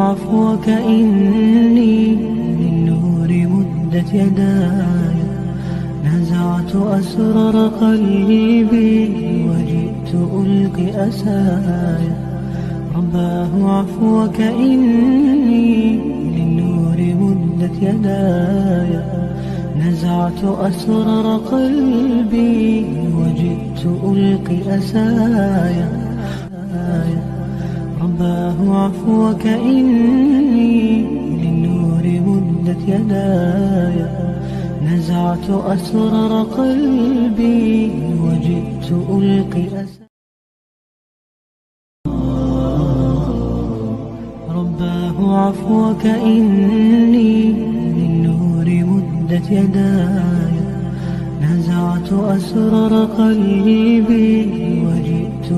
عفوك إني للنور مدت يداي، نزعت أسرار قلبي وجئت ألقي أسايا. رباه عفوك إني للنور مدت يداي، نزعت أسرار قلبي وجئت ألقي أسايا. رباه عفوك إني للنور مدت يداي، نزعت أسرار قلبي وجئت ألقي أسايا. رباه عفوك إني للنور مدت يداي، نزعت أسرار قلبي وجئت